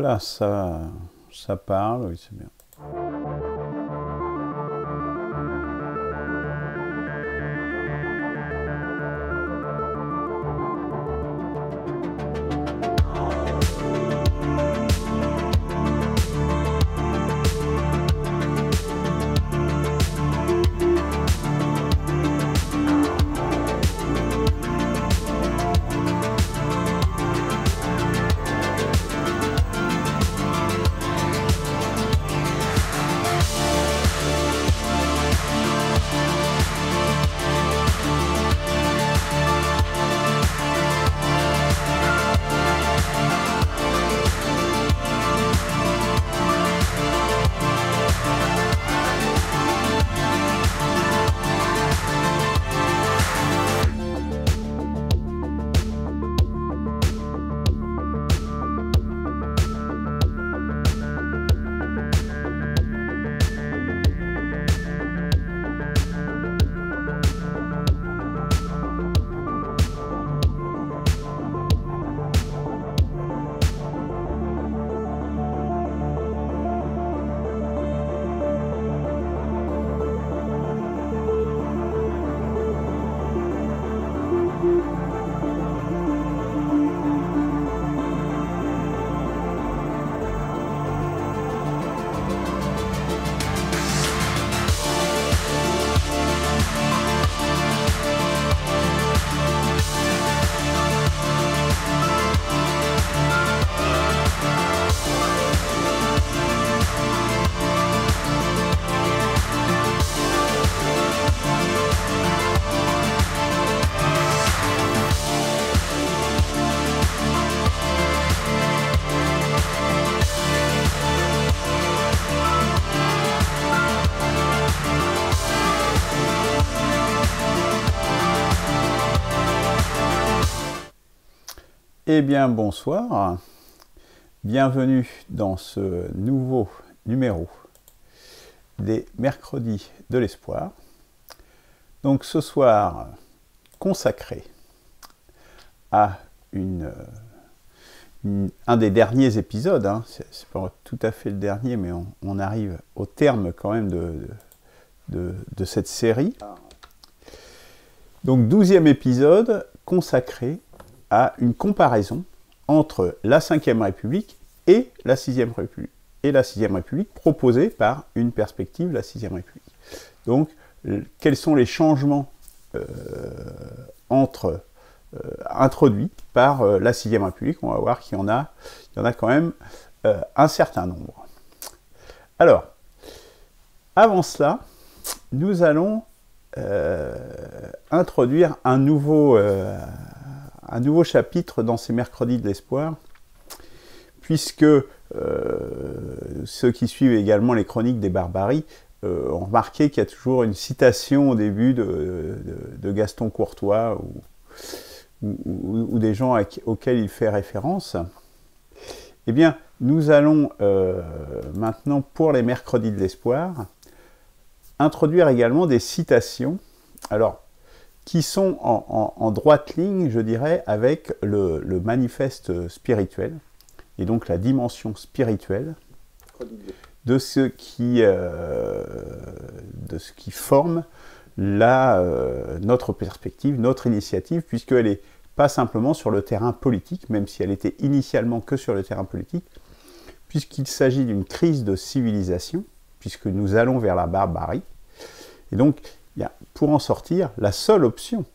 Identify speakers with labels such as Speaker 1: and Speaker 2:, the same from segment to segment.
Speaker 1: là, ça parle, oui, c'est bien. Eh bien, bonsoir. Bienvenue dans ce nouveau numéro des Mercredis de l'Espoir. Donc ce soir, consacré à un des derniers épisodes, hein. C'est pas tout à fait le dernier, mais on arrive au terme quand même de cette série. Donc 12e épisode consacré à une comparaison entre la Ve République et la Sixième République. Et la Sixième République proposée par une perspective, la Sixième République. Donc, quels sont les changements introduits par la Sixième République? On va voir qu'il y en a quand même un certain nombre. Alors, avant cela, nous allons introduire un nouveau chapitre dans ces Mercredis de l'Espoir, puisque ceux qui suivent également les chroniques des Barbaries ont remarqué qu'il y a toujours une citation au début de Gaston Courtois ou des gens auxquels il fait référence. Eh bien, nous allons maintenant, pour les Mercredis de l'Espoir, introduire également des citations, alors, qui sont en droite ligne, je dirais, avec le manifeste spirituel, et donc la dimension spirituelle de ce qui forme notre perspective, notre initiative, puisqu'elle n'est pas simplement sur le terrain politique, même si elle était initialement que sur le terrain politique, puisqu'il s'agit d'une crise de civilisation, puisque nous allons vers la barbarie, et donc, pour en sortir, la seule option,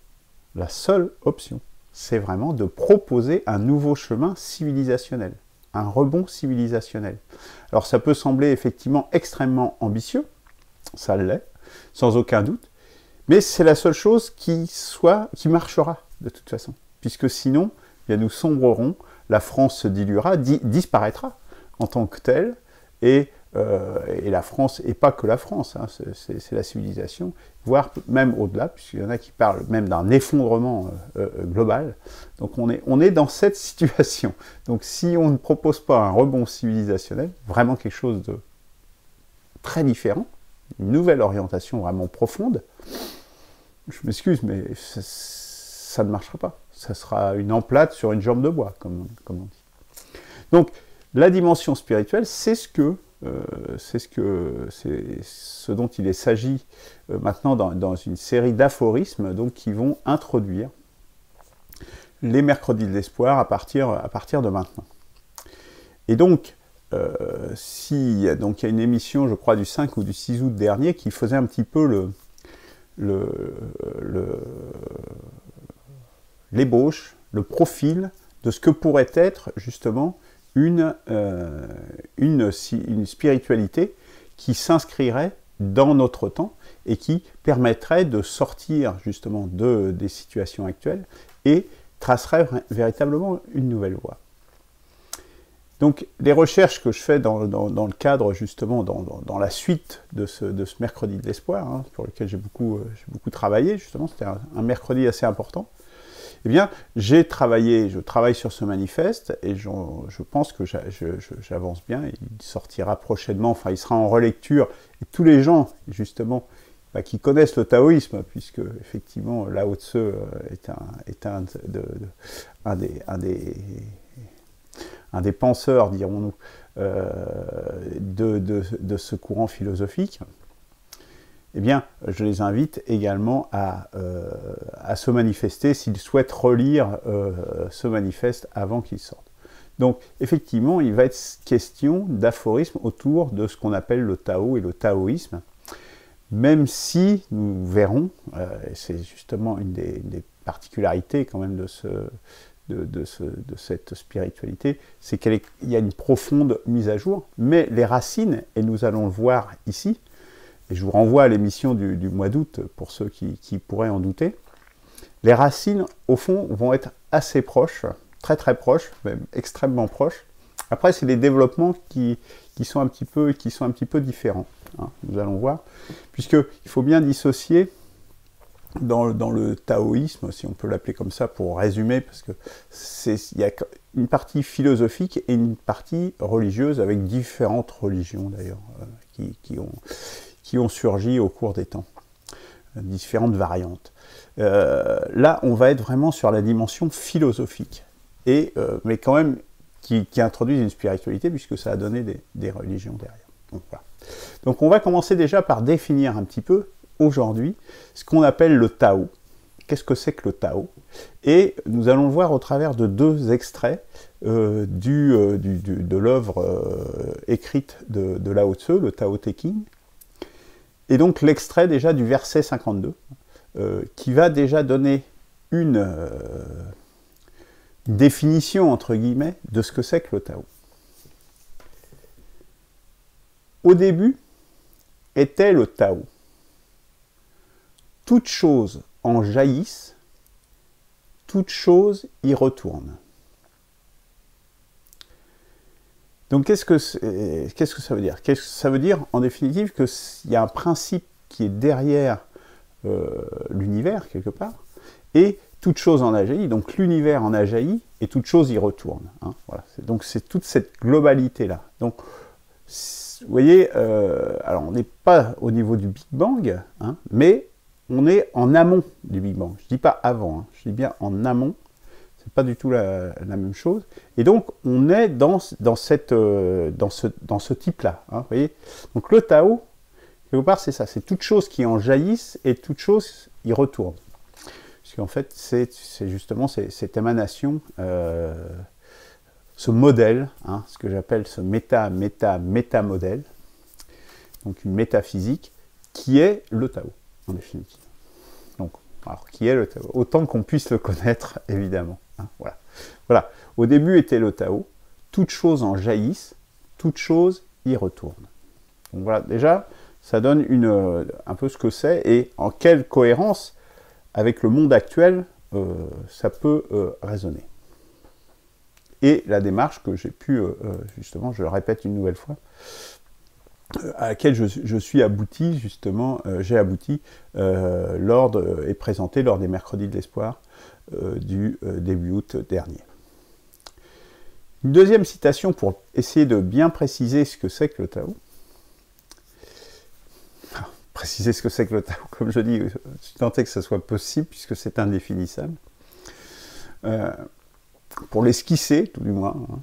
Speaker 1: c'est vraiment de proposer un nouveau chemin civilisationnel, un rebond civilisationnel. Alors ça peut sembler effectivement extrêmement ambitieux, ça l'est, sans aucun doute, mais c'est la seule chose qui marchera de toute façon, puisque sinon, eh bien, nous sombrerons, la France se diluera, disparaîtra en tant que telle, et la France, et pas que la France, hein, c'est la civilisation, voire même au-delà, puisqu'il y en a qui parlent même d'un effondrement global. Donc on est dans cette situation. Donc si on ne propose pas un rebond civilisationnel, vraiment quelque chose de très différent, une nouvelle orientation vraiment profonde, je m'excuse, mais ça ne marchera pas. Ça sera une emplâtre sur une jambe de bois, comme on dit. Donc, La dimension spirituelle, c'est ce dont il s'agit maintenant dans une série d'aphorismes donc, qui vont introduire les mercredis de l'espoir à partir de maintenant. Et donc, donc il y a une émission, je crois, du 5 ou du 6 août dernier qui faisait un petit peu l'ébauche, le profil de ce que pourrait être justement une spiritualité qui s'inscrirait dans notre temps et qui permettrait de sortir justement des situations actuelles et tracerait véritablement une nouvelle voie. Donc les recherches que je fais dans le cadre justement, dans la suite de ce mercredi de l'espoir, hein, pour lequel j'ai beaucoup travaillé, justement, c'était un mercredi assez important, eh bien, je travaille sur ce manifeste et je pense que j'avance bien. Il sortira prochainement, enfin, il sera en relecture. Et tous les gens, justement, qui connaissent le taoïsme, puisque, effectivement, Lao Tzu est un des penseurs, dirons-nous, de ce courant philosophique, eh bien, je les invite également à se manifester s'ils souhaitent relire ce manifeste avant qu'il sorte. Donc, effectivement, il va être question d'aphorismes autour de ce qu'on appelle le Tao et le taoïsme, même si nous verrons, et c'est justement une des particularités quand même de cette spiritualité, c'est qu'il y a une profonde mise à jour, mais les racines, et nous allons le voir ici, et je vous renvoie à l'émission du mois d'août pour ceux qui pourraient en douter, les racines, au fond, vont être assez proches, très très proches, même extrêmement proches. Après, c'est les développements qui sont un petit peu différents, hein, nous allons voir, puisqu'il faut bien dissocier dans le taoïsme, si on peut l'appeler comme ça pour résumer, parce que il y a une partie philosophique et une partie religieuse, avec différentes religions d'ailleurs, qui ont surgi au cours des temps, différentes variantes. Là, on va être vraiment sur la dimension philosophique, mais quand même qui introduit une spiritualité, puisque ça a donné des religions derrière. Donc, voilà. Donc on va commencer déjà par définir un petit peu, aujourd'hui, ce qu'on appelle le Tao. Qu'est-ce que c'est que le Tao? Et nous allons le voir au travers de deux extraits de l'œuvre écrite de Lao Tzu, le Tao Te Ching. Et donc l'extrait déjà du verset 52, qui va déjà donner une définition, entre guillemets, de ce que c'est que le Tao. Au début était le Tao. Toutes choses en jaillissent, toutes choses y retournent. Donc qu'est-ce que ça veut dire? Ça veut dire en définitive qu'il y a un principe qui est derrière l'univers quelque part, et toute chose en a jailli, donc l'univers en a jailli, et toute chose y retourne. Hein, voilà. Donc c'est toute cette globalité-là. Donc vous voyez, alors on n'est pas au niveau du Big Bang, hein, mais on est en amont du Big Bang. Je ne dis pas avant, hein, je dis bien en amont. C'est pas du tout la même chose. Et donc, on est dans ce type-là. Hein, vous voyez. Donc, le Tao, quelque part, c'est ça. C'est toute chose qui en jaillissent et toute chose y retourne. Parce qu'en fait, c'est justement cette émanation, ce modèle, hein, ce que j'appelle ce méta-modèle, donc une métaphysique, qui est le Tao, en définitive. Donc, alors, qui est le Tao? Autant qu'on puisse le connaître, évidemment. Hein, voilà. Voilà. Au début était le Tao. Toutes choses en jaillissent, toutes choses y retournent. Donc voilà, déjà, ça donne un peu ce que c'est et en quelle cohérence avec le monde actuel ça peut résonner. Et la démarche que j'ai pu, justement, je le répète une nouvelle fois, à laquelle je suis abouti, justement, j'ai abouti et présenté lors des mercredis de l'espoir du début août dernier. Une deuxième citation pour essayer de bien préciser ce que c'est que le Tao. Enfin, préciser ce que c'est que le Tao, comme je dis, je suis tenté que ce soit possible puisque c'est indéfinissable. Pour l'esquisser, tout du moins. Hein.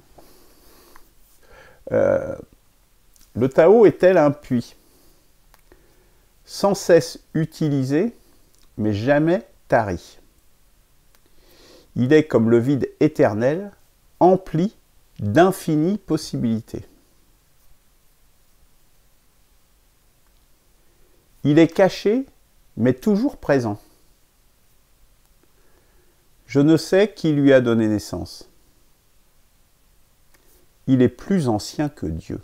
Speaker 1: Le Tao est tel un puits, sans cesse utilisé, mais jamais tari. Il est comme le vide éternel, empli d'infinies possibilités. Il est caché, mais toujours présent. Je ne sais qui lui a donné naissance. Il est plus ancien que Dieu.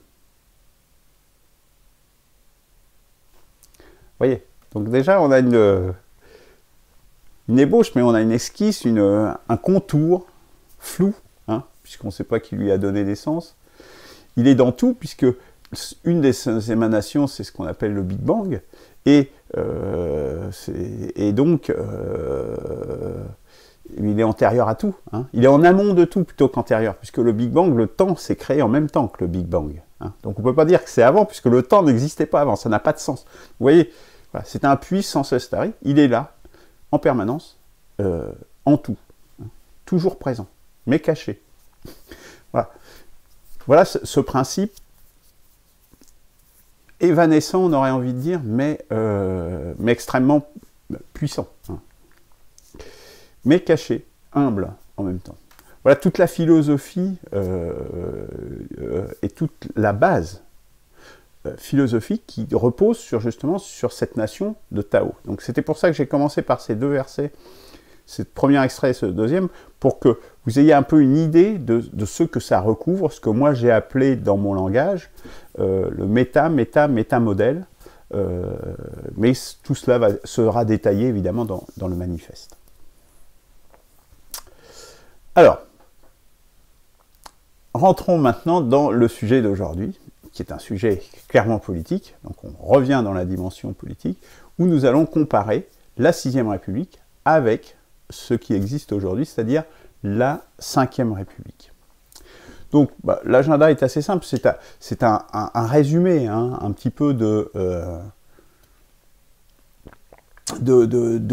Speaker 1: Vous voyez, donc déjà on a une ébauche, mais on a une esquisse, un contour flou, hein, puisqu'on ne sait pas qui lui a donné naissance. Il est dans tout, puisque une des émanations, c'est ce qu'on appelle le Big Bang, et donc il est antérieur à tout. Hein. Il est en amont de tout plutôt qu'antérieur, puisque le Big Bang, le temps s'est créé en même temps que le Big Bang. Hein. Donc on ne peut pas dire que c'est avant, puisque le temps n'existait pas avant, ça n'a pas de sens. Vous voyez, voilà, c'est un puits sans cesse tari, il est là, en permanence, en tout, hein, toujours présent, mais caché. Voilà, voilà ce principe évanescent, on aurait envie de dire, mais extrêmement puissant, hein. Mais caché, humble en même temps. Voilà toute la philosophie et toute la base philosophique qui repose justement sur cette nation de Tao. Donc c'était pour ça que j'ai commencé par ces deux versets, ce premier extrait et ce deuxième, pour que vous ayez un peu une idée de ce que ça recouvre, ce que moi j'ai appelé dans mon langage le méta-modèle, mais tout cela sera détaillé évidemment dans le manifeste. Alors, rentrons maintenant dans le sujet d'aujourd'hui, qui est un sujet clairement politique, donc on revient dans la dimension politique, où nous allons comparer la 6e République avec ce qui existe aujourd'hui, c'est-à-dire la 5e République. Donc, l'agenda est assez simple, c'est un résumé, hein, un petit peu de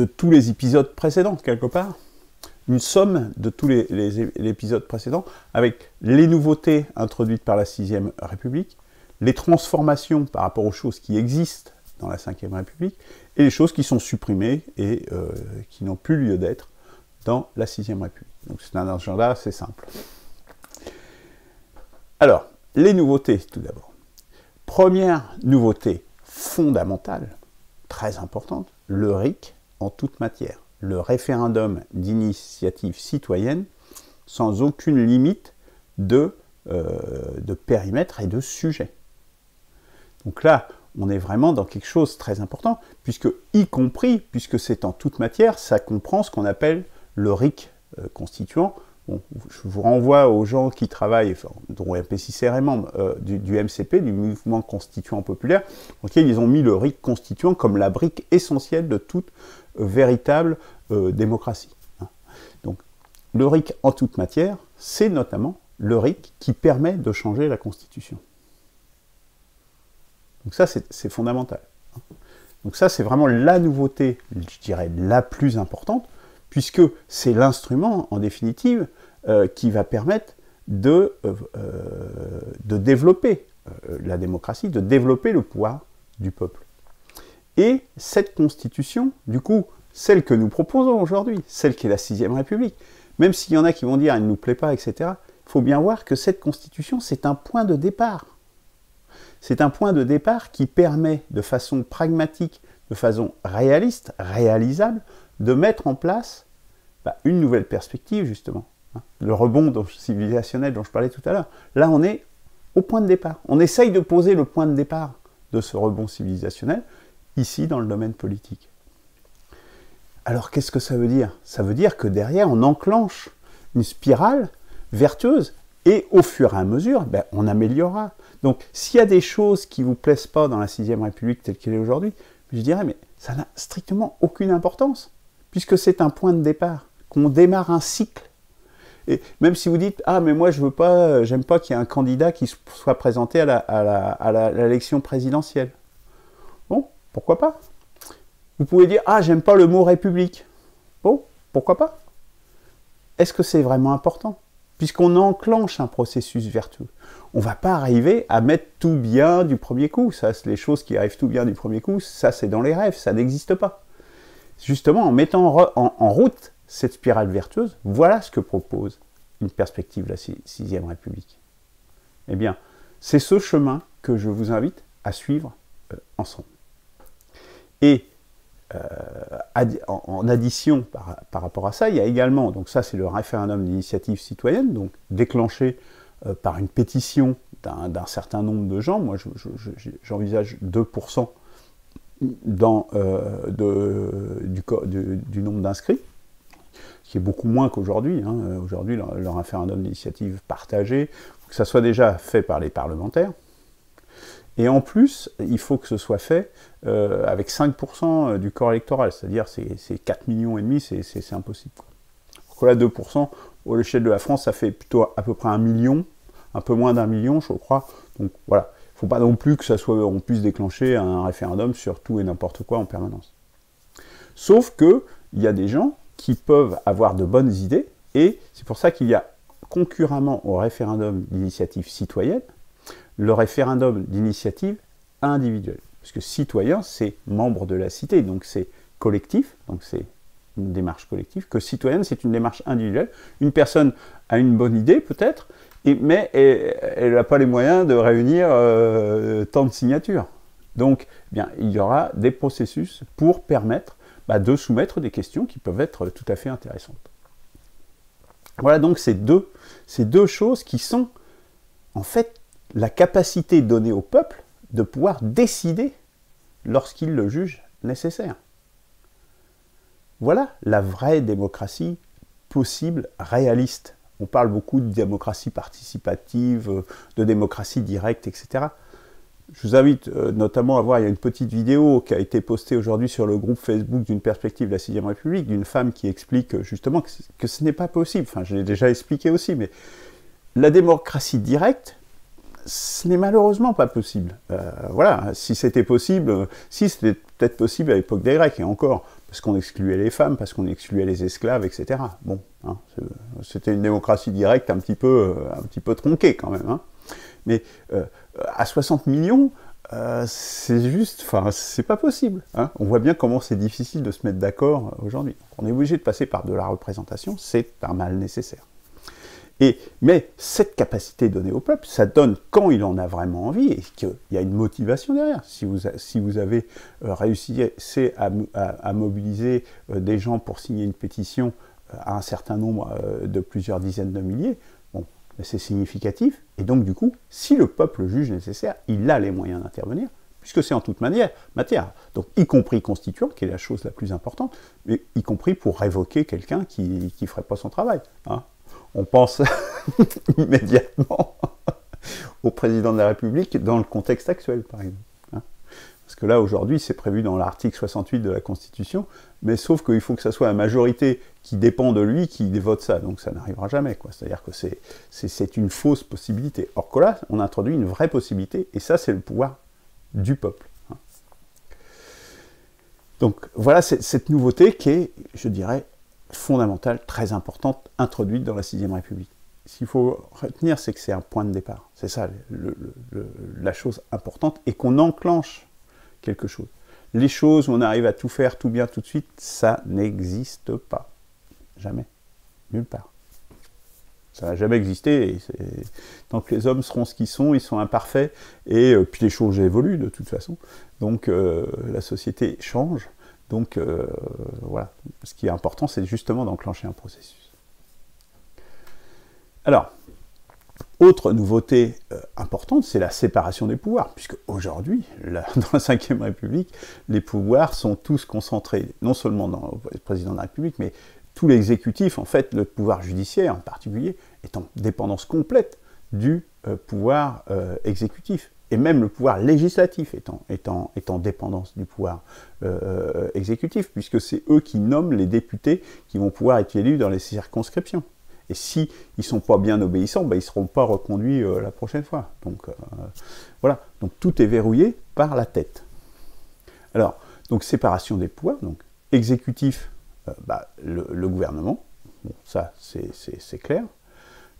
Speaker 1: tous les épisodes précédents, quelque part. Une somme de tous les épisodes précédents, avec les nouveautés introduites par la 6e République, les transformations par rapport aux choses qui existent dans la 5e République, et les choses qui sont supprimées et qui n'ont plus lieu d'être dans la 6e République. Donc c'est un agenda assez simple. Alors, les nouveautés tout d'abord. Première nouveauté fondamentale, très importante, le RIC en toute matière. Le référendum d'initiative citoyenne sans aucune limite de périmètre et de sujet. Donc là, on est vraiment dans quelque chose de très important, puisque c'est en toute matière, ça comprend ce qu'on appelle le RIC constituant. Bon, je vous renvoie aux gens qui travaillent, dont MPCCR est membre, du MCP, du Mouvement Constituant Populaire, auquel ils ont mis le RIC constituant comme la brique essentielle de toute véritable démocratie. Donc, le RIC en toute matière, c'est notamment le RIC qui permet de changer la Constitution. Donc ça, c'est fondamental. Donc ça, c'est vraiment la nouveauté, je dirais, la plus importante, puisque c'est l'instrument, en définitive, qui va permettre de développer la démocratie, de développer le pouvoir du peuple. Et cette Constitution, du coup, celle que nous proposons aujourd'hui, celle qui est la 6e République, même s'il y en a qui vont dire « elle ne nous plaît pas », etc., il faut bien voir que cette Constitution, c'est un point de départ. C'est un point de départ qui permet, de façon pragmatique, de façon réaliste, réalisable, de mettre en place une nouvelle perspective, justement. Le rebond civilisationnel dont je parlais tout à l'heure. Là, on est au point de départ. On essaye de poser le point de départ de ce rebond civilisationnel, ici, dans le domaine politique. Alors, qu'est-ce que ça veut dire? Ça veut dire que derrière, on enclenche une spirale vertueuse, et au fur et à mesure, on améliorera. Donc, s'il y a des choses qui ne vous plaisent pas dans la 6e République telle qu'elle est aujourd'hui, je dirais, mais ça n'a strictement aucune importance, puisque c'est un point de départ, qu'on démarre un cycle. Et même si vous dites, ah, mais moi, j'aime pas qu'il y ait un candidat qui soit présenté à l'élection présidentielle. Bon, pourquoi pas? Vous pouvez dire, ah, j'aime pas le mot République. Bon, pourquoi pas? Est-ce que c'est vraiment important? puisqu'on enclenche un processus vertueux. On ne va pas arriver à mettre tout bien du premier coup. Ça, c'est les choses qui arrivent tout bien du premier coup, ça c'est dans les rêves, ça n'existe pas. Justement, en mettant en route cette spirale vertueuse, voilà ce que propose une perspective de la 6e République. Eh bien, c'est ce chemin que je vous invite à suivre ensemble. Et en addition par rapport à ça, il y a également, donc ça c'est le référendum d'initiative citoyenne, donc déclenché par une pétition d'un certain nombre de gens. Moi j'envisage 2% du nombre d'inscrits, ce qui est beaucoup moins qu'aujourd'hui. Hein. Aujourd'hui, le référendum d'initiative partagée, il faut que ça soit déjà fait par les parlementaires. Et en plus, il faut que ce soit fait avec 5% du corps électoral, c'est-à-dire c'est 4,5 millions, c'est impossible. Donc là, 2%, au l'échelle de la France, ça fait plutôt à peu près 1 million, un peu moins d'1 million, je crois. Donc voilà, il ne faut pas non plus que on puisse déclencher un référendum sur tout et n'importe quoi en permanence. Sauf qu'il y a des gens qui peuvent avoir de bonnes idées, et c'est pour ça qu'il y a concurremment au référendum d'initiative citoyenne, le référendum d'initiative individuelle. Parce que citoyen, c'est membre de la cité, donc c'est collectif, donc c'est une démarche collective, que citoyenne, c'est une démarche individuelle. Une personne a une bonne idée, peut-être, mais elle n'a pas les moyens de réunir tant de signatures. Donc, eh bien, il y aura des processus pour permettre de soumettre des questions qui peuvent être tout à fait intéressantes. Voilà donc ces deux choses qui sont, en fait, la capacité donnée au peuple de pouvoir décider lorsqu'il le juge nécessaire. Voilà la vraie démocratie possible, réaliste. On parle beaucoup de démocratie participative, de démocratie directe, etc. Je vous invite notamment à voir, il y a une petite vidéo qui a été postée aujourd'hui sur le groupe Facebook d'une perspective de la 6e République, d'une femme qui explique justement que ce n'est pas possible. Enfin, je l'ai déjà expliqué aussi, mais la démocratie directe, ce n'est malheureusement pas possible. Voilà, si c'était possible, si c'était peut-être possible à l'époque des Grecs, et encore, parce qu'on excluait les femmes, parce qu'on excluait les esclaves, etc. Bon, hein, c'était une démocratie directe un petit peu tronquée quand même. Hein. Mais à 60 millions, c'est juste, enfin, c'est pas possible. Hein. On voit bien comment c'est difficile de se mettre d'accord aujourd'hui. On est obligé de passer par de la représentation, c'est un mal nécessaire. Mais cette capacité donnée au peuple, ça donne quand il en a vraiment envie, et qu'il y a une motivation derrière. Si vous avez réussi à mobiliser des gens pour signer une pétition à un certain nombre de plusieurs dizaines de milliers, bon, c'est significatif, et donc du coup, si le peuple juge nécessaire, il a les moyens d'intervenir, puisque c'est en toute matière, donc y compris constituant, qui est la chose la plus importante, mais y compris pour révoquer quelqu'un qui ne ferait pas son travail. Hein. On pense immédiatement au président de la République dans le contexte actuel, par exemple. Hein. Parce que là, aujourd'hui, c'est prévu dans l'article 68 de la Constitution, mais sauf qu'il faut que ça soit la majorité qui dépend de lui qui vote ça, donc ça n'arrivera jamais. C'est-à-dire que c'est une fausse possibilité. Or que là, on introduit une vraie possibilité, et ça, c'est le pouvoir du peuple. Hein. Donc voilà cette nouveauté qui est, je dirais, fondamentale, très importante, introduite dans la 6e République. Ce qu'il faut retenir, c'est que c'est un point de départ. C'est ça la chose importante, et qu'on enclenche quelque chose. Les choses où on arrive à tout faire, tout bien, tout de suite, ça n'existe pas. Jamais. Nulle part. Ça n'a jamais existé. Et tant que les hommes seront ce qu'ils sont, ils sont imparfaits, et puis les choses évoluent de toute façon. Donc la société change. Donc voilà, ce qui est important, c'est justement d'enclencher un processus. Alors, autre nouveauté importante, c'est la séparation des pouvoirs, puisque aujourd'hui, dans la 5e République, les pouvoirs sont tous concentrés, non seulement dans le président de la République, mais tout l'exécutif, en fait, le pouvoir judiciaire en particulier, est en dépendance complète du pouvoir exécutif. Et même le pouvoir législatif est en dépendance du pouvoir exécutif, puisque c'est eux qui nomment les députés qui vont pouvoir être élus dans les circonscriptions. Et s'ils ne sont pas bien obéissants, ils ne seront pas reconduits la prochaine fois. Donc voilà, donc tout est verrouillé par la tête. Alors, donc séparation des pouvoirs, donc exécutif, le gouvernement, bon, ça c'est clair.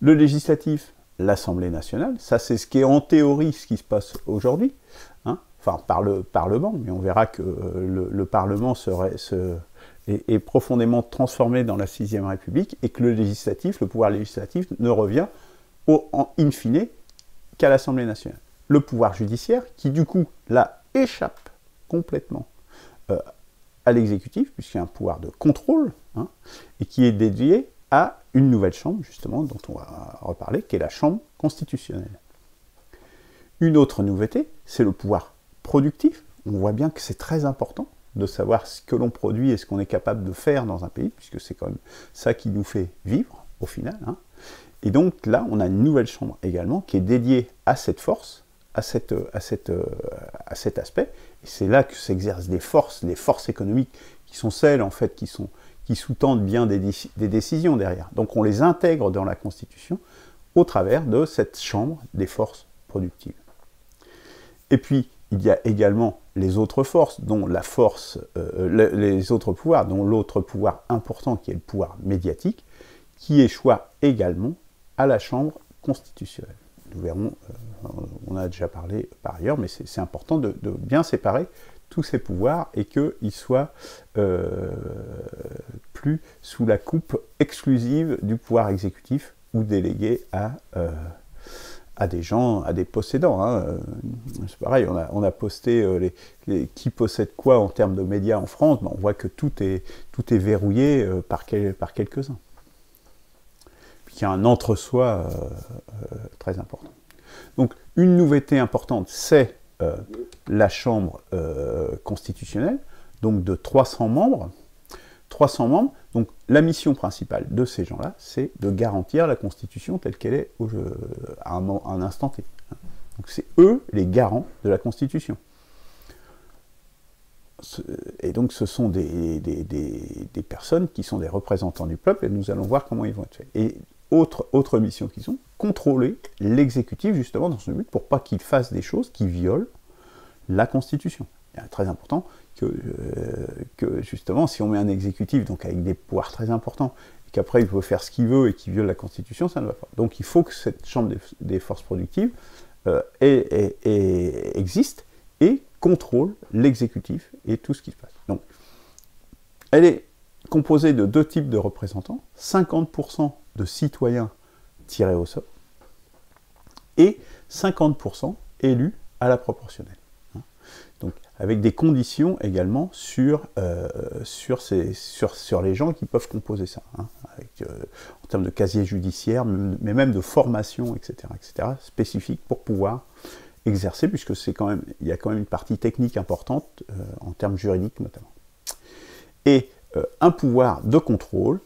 Speaker 1: Le législatif, l'Assemblée nationale, ça c'est ce qui est en théorie ce qui se passe aujourd'hui, hein, enfin par le Parlement, mais on verra que le Parlement est profondément transformé dans la 6e République et que le législatif, le pouvoir législatif, ne revient in fine qu'à l'Assemblée nationale. Le pouvoir judiciaire, qui du coup, là, échappe complètement à l'exécutif, puisqu'il y a un pouvoir de contrôle, hein, et qui est dédié à une nouvelle chambre, justement, dont on va reparler, qui est la chambre constitutionnelle. Une autre nouveauté, c'est le pouvoir productif. On voit bien que c'est très important de savoir ce que l'on produit et ce qu'on est capable de faire dans un pays, puisque c'est quand même ça qui nous fait vivre, au final. Hein. Et donc là, on a une nouvelle chambre également, qui est dédiée à cette force, à cet aspect. Et c'est là que s'exercent les forces économiques, qui sont celles, en fait, qui sous-tendent bien des décisions derrière. Donc on les intègre dans la Constitution au travers de cette chambre des forces productives. Et puis, il y a également les autres forces, dont les autres pouvoirs, dont l'autre pouvoir important qui est le pouvoir médiatique, qui échoua également à la chambre constitutionnelle. Nous verrons, on a déjà parlé par ailleurs, mais c'est important de bien séparer tous ces pouvoirs et qu'ils soient plus sous la coupe exclusive du pouvoir exécutif ou délégués à des gens, à des possédants. Hein. C'est pareil, on a posté qui possède quoi en termes de médias en France, ben on voit que tout est verrouillé par quelques-uns. Puis il y a un entre-soi très important. Donc une nouveauté importante, c'est la Chambre constitutionnelle, donc de 300 membres. 300 membres, donc la mission principale de ces gens-là, c'est de garantir la Constitution telle qu'elle est à un instant T. Donc c'est eux les garants de la Constitution. Et donc ce sont des personnes qui sont des représentants du peuple, et nous allons voir comment ils vont être faits. Et autre mission qu'ils ont, contrôler l'exécutif justement dans ce but pour pas qu'il fasse des choses qui violent la Constitution. C'est très important que justement, si on met un exécutif donc avec des pouvoirs très importants, et qu'après il peut faire ce qu'il veut et qu'il viole la Constitution, ça ne va pas. Donc il faut que cette chambre des forces productives existe et contrôle l'exécutif et tout ce qui se passe. Donc, elle est composée de deux types de représentants, 50% de citoyens tirés au sort, et 50% élus à la proportionnelle. Donc, avec des conditions également sur les gens qui peuvent composer ça, hein, en termes de casier judiciaire, mais même de formation, etc., spécifique pour pouvoir exercer, puisque il y a quand même une partie technique importante en termes juridiques notamment. Et un pouvoir de contrôle,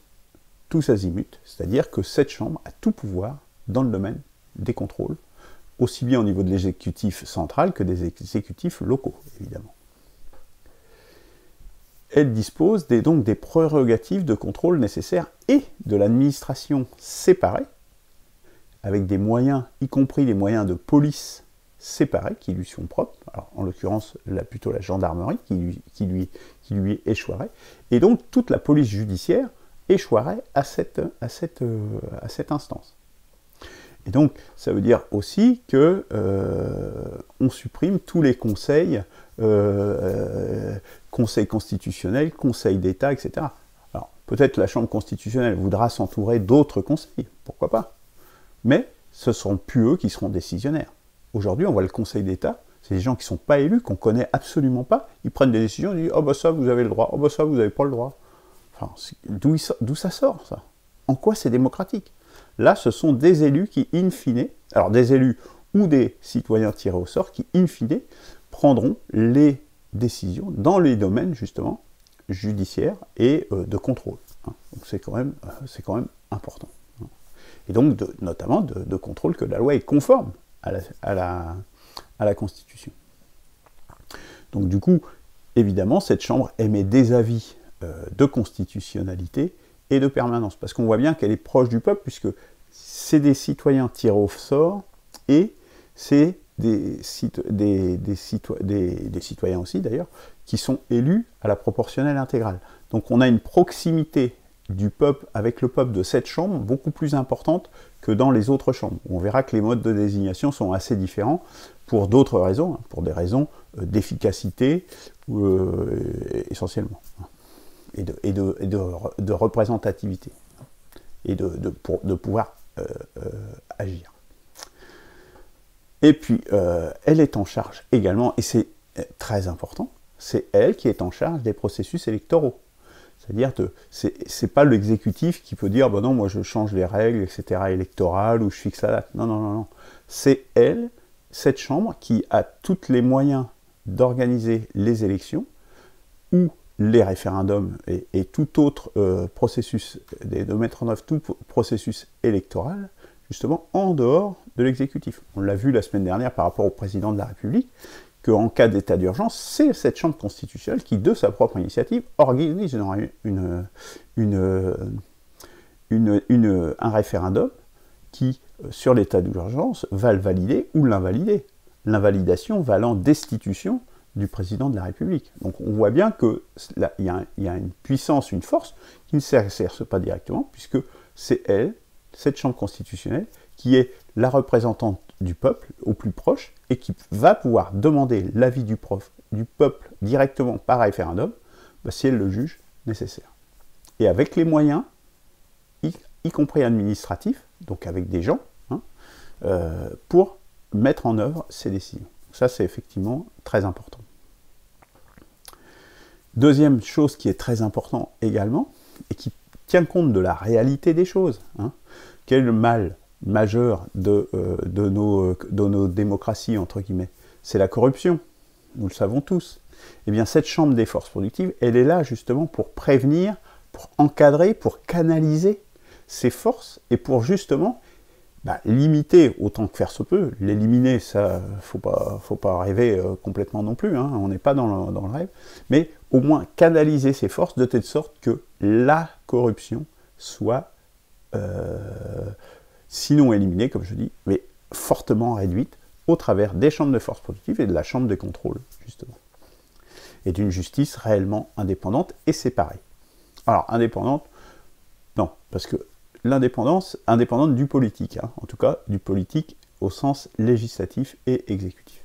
Speaker 1: tous azimuts, c'est-à-dire que cette chambre a tout pouvoir dans le domaine des contrôles, aussi bien au niveau de l'exécutif central que des exécutifs locaux, évidemment. Elle dispose donc des prérogatives de contrôle nécessaires et de l'administration séparée, avec des moyens, y compris des moyens de police séparés qui lui sont propres, alors, en l'occurrence plutôt la gendarmerie qui lui échouerait, et donc toute la police judiciaire échouerait à cette instance. Et donc, ça veut dire aussi que on supprime tous les conseils, conseil constitutionnel, conseil d'État, etc. Alors, peut-être la Chambre constitutionnelle voudra s'entourer d'autres conseils, pourquoi pas. Mais ce ne seront plus eux qui seront décisionnaires. Aujourd'hui, on voit le Conseil d'État, c'est des gens qui ne sont pas élus, qu'on ne connaît absolument pas. Ils prennent des décisions, ils disent « Oh bah ça, vous avez le droit. Oh bah ça, vous n'avez pas le droit. » Enfin, d'où ça sort, ça? En quoi c'est démocratique? Là, ce sont des élus qui, in fine, alors des élus ou des citoyens tirés au sort, qui, in fine, prendront les décisions dans les domaines, justement, judiciaires et de contrôle. Hein. Donc c'est quand même important. Hein. Et donc, notamment, de contrôle que la loi est conforme à la Constitution. Donc du coup, évidemment, cette Chambre émet des avis de constitutionnalité et de permanence, parce qu'on voit bien qu'elle est proche du peuple, puisque c'est des citoyens tirés au sort, et c'est des citoyens aussi, d'ailleurs, qui sont élus à la proportionnelle intégrale. Donc on a une proximité du peuple, avec le peuple de cette chambre beaucoup plus importante que dans les autres chambres. On verra que les modes de désignation sont assez différents pour d'autres raisons, pour des raisons d'efficacité essentiellement, et de représentativité, et de pouvoir agir. Et puis, elle est en charge également, et c'est très important, c'est elle qui est en charge des processus électoraux. C'est-à-dire que c'est pas l'exécutif qui peut dire bon non, moi je change les règles, etc., électorales, ou je fixe la date. Non, non, non, non. C'est elle, cette chambre, qui a tous les moyens d'organiser les élections ou les référendums et tout autre processus, de mettre en œuvre tout processus électoral, justement en dehors de l'exécutif. On l'a vu la semaine dernière par rapport au président de la République, qu'en cas d'état d'urgence, c'est cette chambre constitutionnelle qui, de sa propre initiative, organise un référendum qui, sur l'état d'urgence, va le valider ou l'invalider. L'invalidation valant destitution du président de la République. Donc on voit bien qu'il y a une puissance, une force, qui ne s'exerce pas directement, puisque c'est elle, cette chambre constitutionnelle, qui est la représentante du peuple au plus proche et qui va pouvoir demander l'avis du peuple directement par référendum, si elle le juge nécessaire. Et avec les moyens, y compris administratifs, donc avec des gens, pour mettre en œuvre ces décisions. Ça, c'est effectivement très important. Deuxième chose qui est très important également, et qui tient compte de la réalité des choses, quel est le mal majeur de nos démocraties, entre guillemets, c'est la corruption, nous le savons tous. Eh bien, cette chambre des forces productives, elle est là justement pour prévenir, pour encadrer, pour canaliser ces forces, et pour justement limiter autant que faire se peut. L'éliminer, ça, faut pas rêver complètement non plus, on n'est pas dans le rêve, mais au moins canaliser ces forces de telle sorte que la corruption soit sinon éliminée, comme je dis, mais fortement réduite au travers des chambres de forces productives et de la chambre des contrôles, justement. Et d'une justice réellement indépendante et séparée. Alors, indépendante, non, parce que l'indépendance, indépendante du politique, en tout cas du politique au sens législatif et exécutif.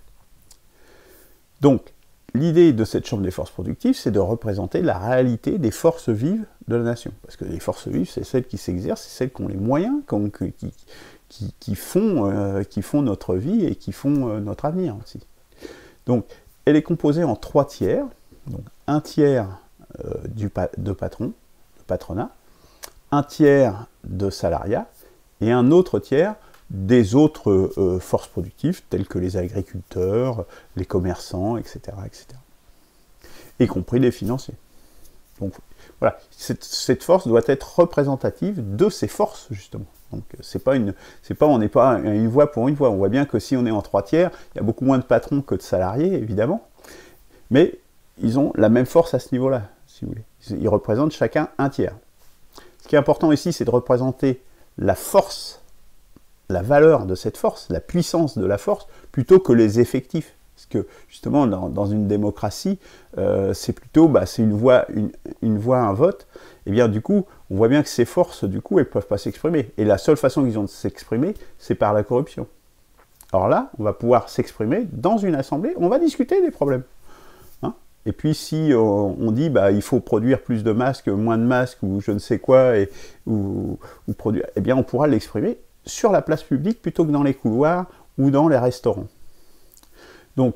Speaker 1: Donc, l'idée de cette chambre des forces productives, c'est de représenter la réalité des forces vives de la nation. Parce que les forces vives, c'est celles qui s'exercent, c'est celles qui ont les moyens, qui font notre vie et qui font notre avenir aussi. Donc, elle est composée en 3 tiers. Donc, un tiers de patronat, un tiers de salariat, et un autre tiers des autres forces productives, telles que les agriculteurs, les commerçants, etc., etc. Y compris les financiers. Donc voilà, cette force doit être représentative de ces forces, justement. Donc on n'est pas une voix pour une voix. On voit bien que si on est en 3 tiers, il y a beaucoup moins de patrons que de salariés, évidemment, mais ils ont la même force à ce niveau-là, si vous voulez. Ils représentent chacun un tiers. Ce qui est important ici, c'est de représenter la force, la valeur de cette force, la puissance de la force, plutôt que les effectifs. Parce que, justement, dans une démocratie, c'est plutôt c'est une voix, un vote. Et bien, du coup, on voit bien que ces forces, du coup, elles ne peuvent pas s'exprimer. Et la seule façon qu'ils ont de s'exprimer, c'est par la corruption. Alors là, on va pouvoir s'exprimer dans une assemblée, on va discuter des problèmes. Et puis si on dit il faut produire plus de masques, moins de masques, ou je ne sais quoi, ou produire, eh bien on pourra l'exprimer sur la place publique plutôt que dans les couloirs ou dans les restaurants. Donc,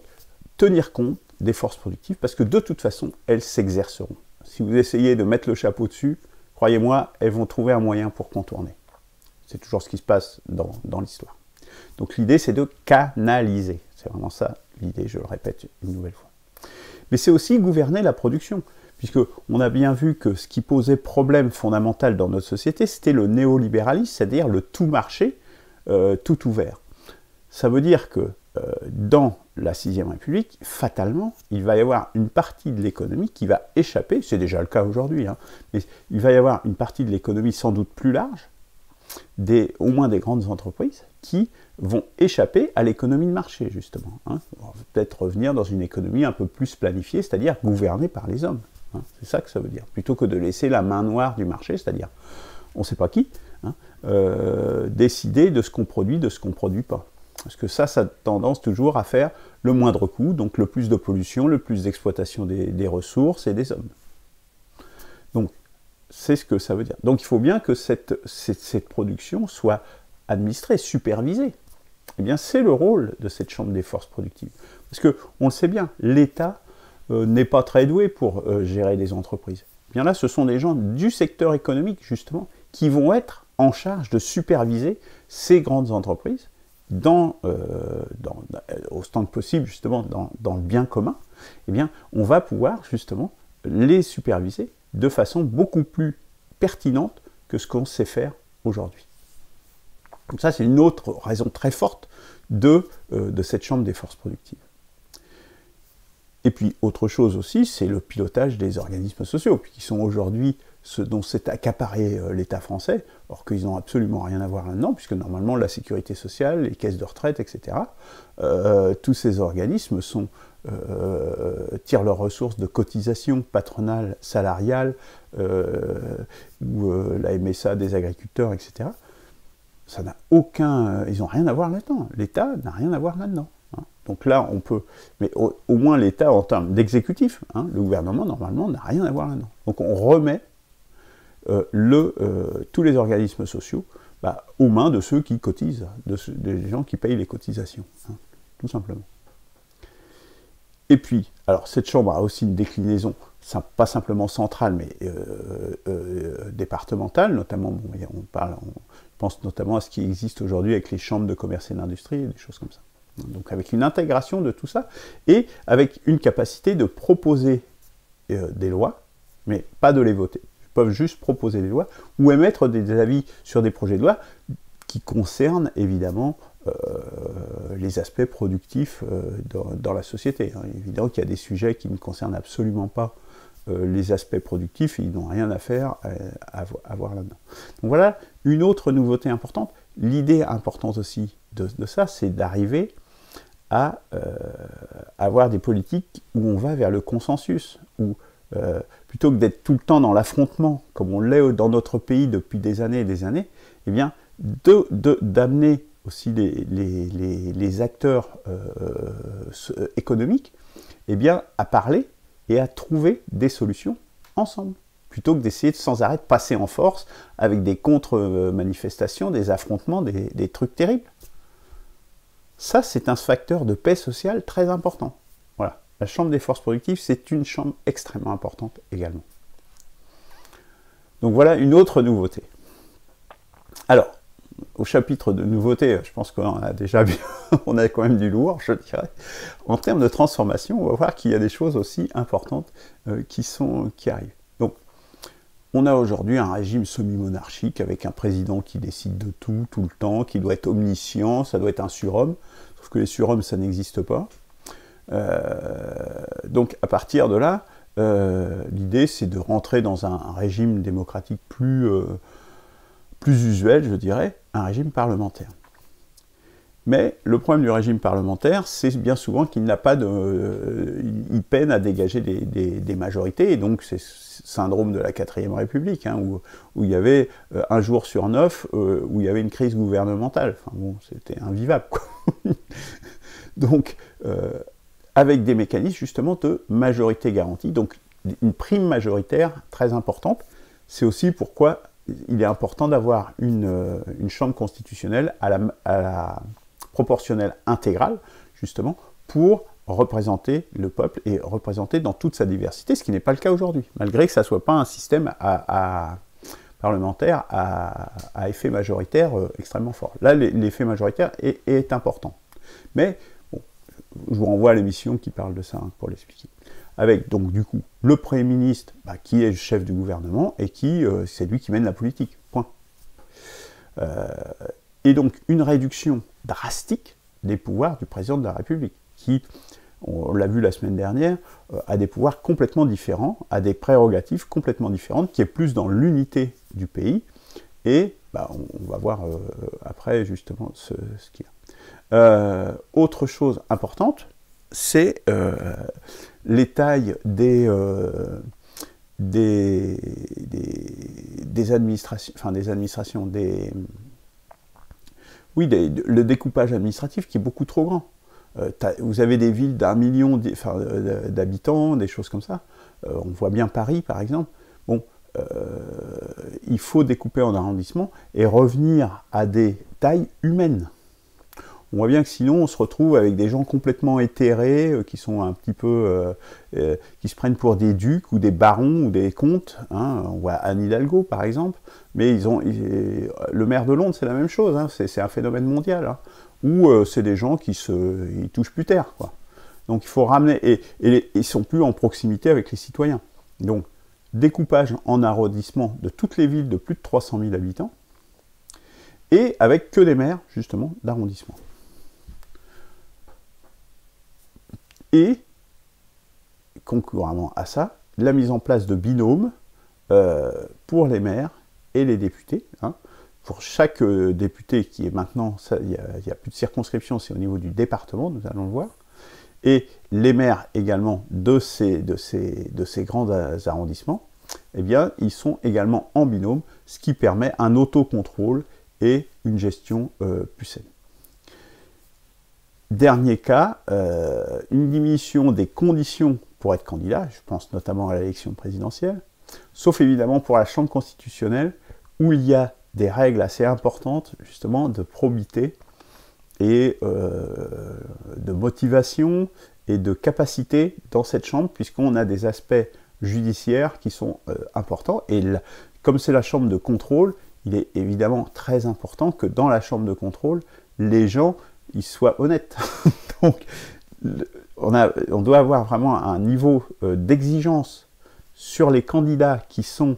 Speaker 1: tenir compte des forces productives, parce que de toute façon, elles s'exerceront. Si vous essayez de mettre le chapeau dessus, croyez-moi, elles vont trouver un moyen pour contourner. C'est toujours ce qui se passe dans l'histoire. Donc l'idée, c'est de canaliser. C'est vraiment ça l'idée, je le répète une nouvelle fois. Mais c'est aussi gouverner la production, puisqu'on a bien vu que ce qui posait problème fondamental dans notre société, c'était le néolibéralisme, c'est-à-dire le tout marché, tout ouvert. Ça veut dire que dans la 6e République, fatalement, il va y avoir une partie de l'économie qui va échapper, c'est déjà le cas aujourd'hui, mais il va y avoir une partie de l'économie sans doute plus large, au moins des grandes entreprises, qui vont échapper à l'économie de marché, justement. On va peut-être revenir dans une économie un peu plus planifiée, c'est-à-dire gouvernée par les hommes. hein. C'est ça que ça veut dire. Plutôt que de laisser la main noire du marché, c'est-à-dire, on ne sait pas qui, hein, décider de ce qu'on produit, de ce qu'on ne produit pas. Parce que ça a tendance toujours à faire le moindre coût, donc le plus de pollution, le plus d'exploitation des ressources et des hommes. Donc, c'est ce que ça veut dire. Donc, il faut bien que cette production soit administrée, supervisée. Eh bien, c'est le rôle de cette chambre des forces productives. Parce qu'on le sait bien, l'État n'est pas très doué pour gérer les entreprises. Eh bien là, ce sont des gens du secteur économique, justement, qui vont être en charge de superviser ces grandes entreprises autant que possible, justement, dans le bien commun. Eh bien, on va pouvoir, justement, les superviser de façon beaucoup plus pertinente que ce qu'on sait faire aujourd'hui. Donc ça, c'est une autre raison très forte de cette chambre des forces productives. Et puis, autre chose aussi, c'est le pilotage des organismes sociaux, qui sont aujourd'hui ce dont s'est accaparé l'État français, alors qu'ils n'ont absolument rien à voir là-dedans, puisque normalement la sécurité sociale, les caisses de retraite, etc., tous ces organismes tirent leurs ressources de cotisations patronales, salariales, ou la MSA des agriculteurs, etc. Ça n'a ils n'ont rien à voir là-dedans. L'État n'a rien à voir là-dedans. Hein. Donc là, on peut... Mais au moins l'État, en termes d'exécutif, hein, le gouvernement, normalement, n'a rien à voir là-dedans. Donc on remet tous les organismes sociaux aux mains de ceux qui cotisent, des gens qui payent les cotisations, hein, tout simplement. Et puis, alors cette chambre a aussi une déclinaison, pas simplement centrale, mais départementale, notamment, bon, on pense notamment à ce qui existe aujourd'hui avec les chambres de commerce et d'industrie, des choses comme ça. Donc avec une intégration de tout ça, et avec une capacité de proposer des lois, mais pas de les voter. Peuvent juste proposer des lois ou émettre des avis sur des projets de loi qui concernent évidemment les aspects productifs dans la société. Hein. Évidemment qu'il y a des sujets qui ne concernent absolument pas les aspects productifs, et ils n'ont rien à faire à voir là-dedans. Donc voilà une autre nouveauté importante. L'idée importante aussi de ça, c'est d'arriver à avoir des politiques où on va vers le consensus, où plutôt que d'être tout le temps dans l'affrontement, comme on l'est dans notre pays depuis des années et des années, eh bien, d'amener aussi les acteurs économiques eh bien, à parler et à trouver des solutions ensemble, plutôt que d'essayer de sans arrêt de passer en force avec des contre-manifestations, des affrontements, des trucs terribles. Ça, c'est un facteur de paix sociale très important. Voilà. La chambre des forces productives, c'est une chambre extrêmement importante également. Donc voilà une autre nouveauté. Alors, au chapitre de nouveautés, je pense qu'on a déjà on a quand même du lourd, je dirais. En termes de transformation, on va voir qu'il y a des choses aussi importantes qui arrivent. Donc, on a aujourd'hui un régime semi-monarchique avec un président qui décide de tout, tout le temps, qui doit être omniscient, ça doit être un surhomme, sauf que les surhommes, ça n'existe pas. Donc à partir de là, l'idée c'est de rentrer dans un régime démocratique plus usuel, je dirais, un régime parlementaire. Mais le problème du régime parlementaire, c'est bien souvent qu'il n'a pas il peine à dégager des majorités, et donc c'est le syndrome de la 4ème République, hein, où il y avait un jour sur 9, où il y avait une crise gouvernementale. Enfin bon, c'était invivable, quoi. Donc, avec des mécanismes justement de majorité garantie, donc une prime majoritaire très importante. C'est aussi pourquoi il est important d'avoir une chambre constitutionnelle à la proportionnelle intégrale, justement, pour représenter le peuple et représenter dans toute sa diversité, ce qui n'est pas le cas aujourd'hui, malgré que ça ne soit pas un système parlementaire à effet majoritaire extrêmement fort. Là, l'effet majoritaire est important. Mais je vous renvoie à l'émission qui parle de ça, hein, pour l'expliquer. Avec donc du coup le Premier ministre qui est le chef du gouvernement et c'est lui qui mène la politique. Point. Et donc une réduction drastique des pouvoirs du président de la République, qui, on l'a vu la semaine dernière, a des pouvoirs complètement différents, a des prérogatives complètement différentes, qui est plus dans l'unité du pays. Et on va voir après justement ce qu'il y a. Autre chose importante, c'est les tailles des des administrations, le découpage administratif qui est beaucoup trop grand. Vous avez des villes d'1 million d'habitants, des choses comme ça. On voit bien Paris, par exemple. Bon, il faut découper en arrondissements et revenir à des tailles humaines. On voit bien que sinon, on se retrouve avec des gens complètement éthérés, qui sont un petit peu, qui se prennent pour des ducs ou des barons ou des comtes. Hein. On voit Anne Hidalgo, par exemple. Mais le maire de Londres, c'est la même chose. Hein. C'est un phénomène mondial. Hein. Où c'est des gens qui ils touchent plus terre, quoi. Donc il faut ramener, et ils sont plus en proximité avec les citoyens. Donc découpage en arrondissement de toutes les villes de plus de 300 000 habitants, et avec que des maires, justement, d'arrondissement. Et, concurremment à ça, la mise en place de binômes pour les maires et les députés. Hein. Pour chaque député qui est maintenant, il n'y a plus de circonscription, c'est au niveau du département, nous allons le voir. Et les maires également de ces grands arrondissements, eh bien, ils sont également en binôme, ce qui permet un autocontrôle et une gestion plus saine. Dernier cas, une diminution des conditions pour être candidat, je pense notamment à l'élection présidentielle, sauf évidemment pour la Chambre constitutionnelle, où il y a des règles assez importantes, justement, de probité et de motivation et de capacité dans cette chambre, puisqu'on a des aspects judiciaires qui sont importants. Et comme c'est la chambre de contrôle, il est évidemment très important que dans la chambre de contrôle, les gens ils soient honnêtes. Donc, on doit avoir vraiment un niveau d'exigence sur les candidats qui sont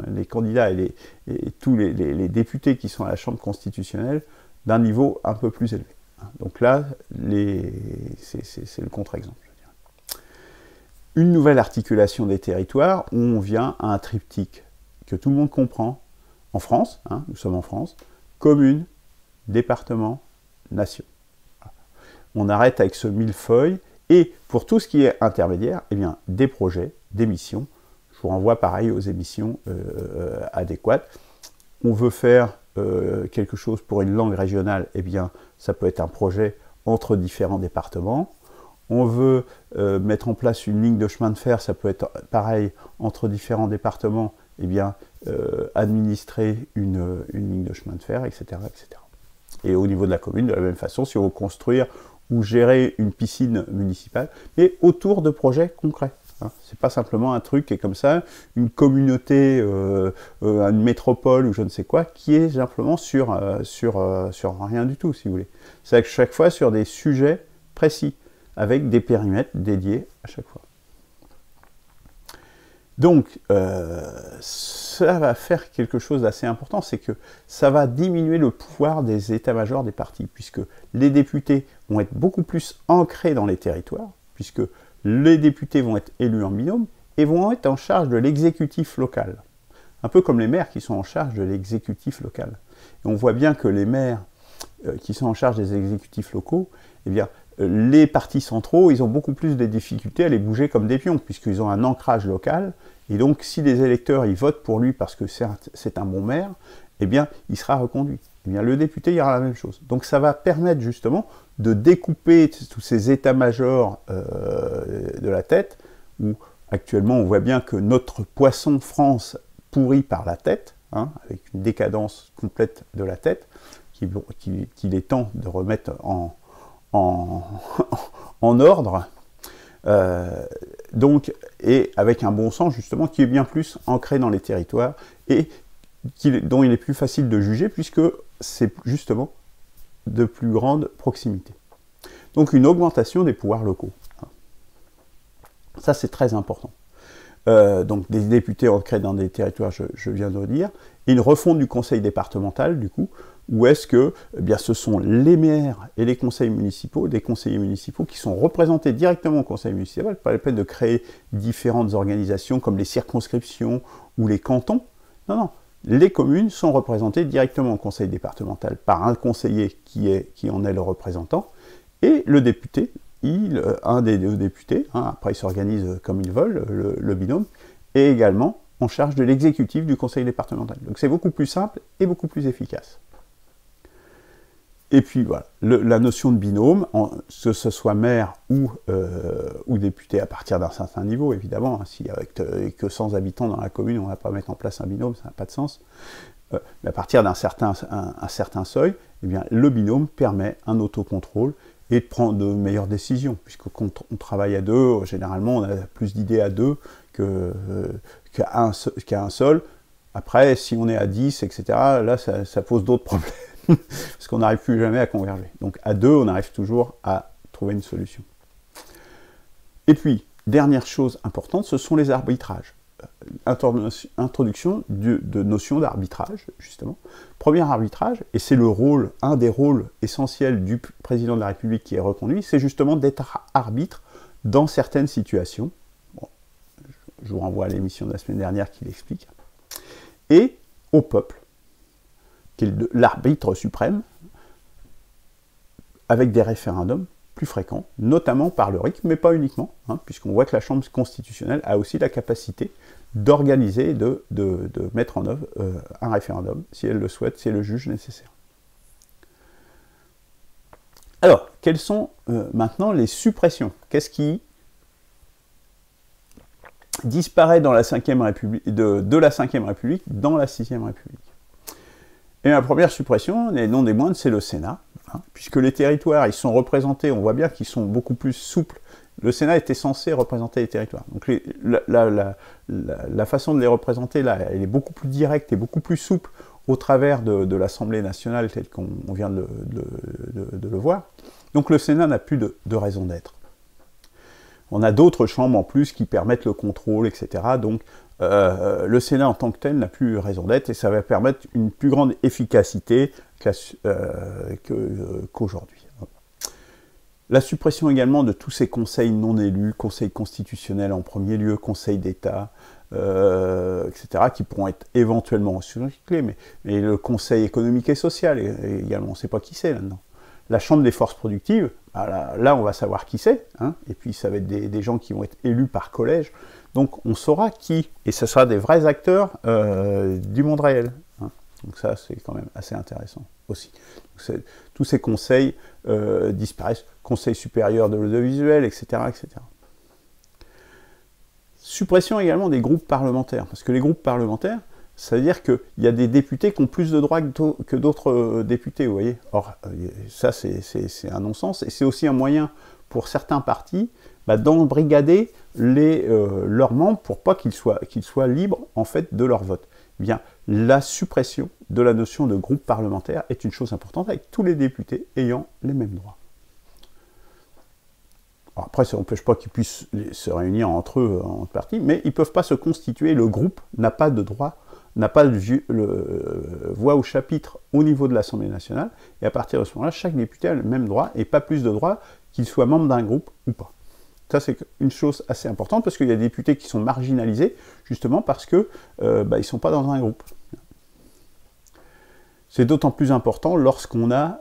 Speaker 1: les candidats et tous les députés qui sont à la Chambre constitutionnelle d'un niveau un peu plus élevé. Donc là, c'est le contre-exemple. Une nouvelle articulation des territoires où on vient à un triptyque que tout le monde comprend en France, hein, nous sommes en France, commune, département, nation. On arrête avec ce millefeuille et pour tout ce qui est intermédiaire, eh bien, des projets, des missions. Je vous renvoie pareil aux émissions adéquates. On veut faire quelque chose pour une langue régionale, eh bien, ça peut être un projet entre différents départements. On veut mettre en place une ligne de chemin de fer, ça peut être pareil entre différents départements, eh bien, administrer une ligne de chemin de fer, etc., etc. Et au niveau de la commune, de la même façon, si on veut construire ou gérer une piscine municipale, mais autour de projets concrets. Hein. C'est pas simplement un truc qui est comme ça, une communauté, une métropole ou je ne sais quoi, qui est simplement sur rien du tout, si vous voulez. C'est à chaque fois sur des sujets précis, avec des périmètres dédiés à chaque fois. Donc, ça va faire quelque chose d'assez important, c'est que ça va diminuer le pouvoir des états-majors des partis, puisque les députés vont être beaucoup plus ancrés dans les territoires, puisque les députés vont être élus en binôme, et vont être en charge de l'exécutif local. Un peu comme les maires qui sont en charge de l'exécutif local. Et on voit bien que les maires qui sont en charge des exécutifs locaux, eh bien, les partis centraux, ils ont beaucoup plus de difficultés à les bouger comme des pions, puisqu'ils ont un ancrage local, et donc si les électeurs ils votent pour lui parce que c'est un bon maire, eh bien, il sera reconduit. Eh bien, le député, il y aura la même chose. Donc ça va permettre justement de découper tous ces états-majors de la tête, où actuellement on voit bien que notre poisson France pourrit par la tête, hein, avec une décadence complète de la tête, qu'il est temps de remettre en ordre, donc, et avec un bon sens justement qui est bien plus ancré dans les territoires et dont il est plus facile de juger puisque c'est justement de plus grande proximité. Donc une augmentation des pouvoirs locaux. Ça c'est très important. Donc des députés ancrés dans des territoires, je viens de le dire, et une refonte du conseil départemental du coup, où est-ce que eh bien, ce sont les maires et les conseils municipaux, des conseillers municipaux qui sont représentés directement au conseil municipal, pas la peine de créer différentes organisations comme les circonscriptions ou les cantons. Non, non, les communes sont représentées directement au conseil départemental par un conseiller qui en est le représentant, et le député, un des deux députés, hein, après ils s'organisent comme ils veulent, le binôme, est également en charge de l'exécutif du conseil départemental. Donc c'est beaucoup plus simple et beaucoup plus efficace. Et puis voilà, la notion de binôme, que ce soit maire ou député à partir d'un certain niveau, évidemment, hein, si avec que 100 habitants dans la commune, on ne va pas mettre en place un binôme, ça n'a pas de sens. Mais à partir d'un certain seuil, eh bien, le binôme permet un autocontrôle et de prendre de meilleures décisions, puisque quand on travaille à deux, généralement on a plus d'idées à deux qu'à un seul. Après, si on est à 10, etc., là ça pose d'autres problèmes. Parce qu'on n'arrive plus jamais à converger. Donc à deux, on arrive toujours à trouver une solution. Et puis, dernière chose importante, ce sont les arbitrages. Introduction de notions d'arbitrage, justement. Premier arbitrage, et c'est un des rôles essentiels du président de la République qui est reconduit, c'est justement d'être arbitre dans certaines situations. Bon, je vous renvoie à l'émission de la semaine dernière qui l'explique. Et au peuple, qui est l'arbitre suprême, avec des référendums plus fréquents, notamment par le RIC, mais pas uniquement, hein, puisqu'on voit que la Chambre constitutionnelle a aussi la capacité d'organiser et de mettre en œuvre un référendum, si elle le souhaite, si elle le juge nécessaire. Alors, quelles sont maintenant les suppressions? Qu'est-ce qui disparaît dans la 5e République, de la 5e République dans la 6e République? Et la première suppression, et non des moindres, c'est le Sénat, hein, puisque les territoires, ils sont représentés, on voit bien qu'ils sont beaucoup plus souples. Le Sénat était censé représenter les territoires. Donc la façon de les représenter, là, elle est beaucoup plus directe et beaucoup plus souple au travers de l'Assemblée nationale, telle qu'on vient de le voir. Donc le Sénat n'a plus de raison d'être. On a d'autres chambres en plus qui permettent le contrôle, etc. Donc le Sénat en tant que tel n'a plus raison d'être et ça va permettre une plus grande efficacité qu'aujourd'hui. La suppression également de tous ces conseils non élus, conseil constitutionnel en premier lieu, conseil d'État, etc., qui pourront être éventuellement recyclés, mais le conseil économique et social également, on ne sait pas qui c'est là-dedans. La chambre des forces productives, là on va savoir qui c'est, hein, et puis ça va être des gens qui vont être élus par collège, donc on saura qui, et ce sera des vrais acteurs du monde réel. Hein. Donc ça c'est quand même assez intéressant aussi. Donc, tous ces conseils disparaissent, conseil supérieur de l'audiovisuel, etc., etc. Suppression également des groupes parlementaires, parce que les groupes parlementaires, ça veut dire qu'il y a des députés qui ont plus de droits que d'autres députés, vous voyez. Or, ça, c'est un non-sens, et c'est aussi un moyen pour certains partis d'embrigader leurs membres pour pas qu'ils soient libres, en fait, de leur vote. Eh bien, la suppression de la notion de groupe parlementaire est une chose importante, avec tous les députés ayant les mêmes droits. Alors après, ça n'empêche pas qu'ils puissent se réunir entre eux, en partis, mais ils ne peuvent pas se constituer, le groupe n'a pas de droit, n'a pas voix au chapitre au niveau de l'Assemblée nationale, et à partir de ce moment-là, chaque député a le même droit, et pas plus de droits qu'il soit membre d'un groupe ou pas. Ça, c'est une chose assez importante, parce qu'il y a des députés qui sont marginalisés, justement parce qu'ils ne sont pas dans un groupe. C'est d'autant plus important lorsqu'on a,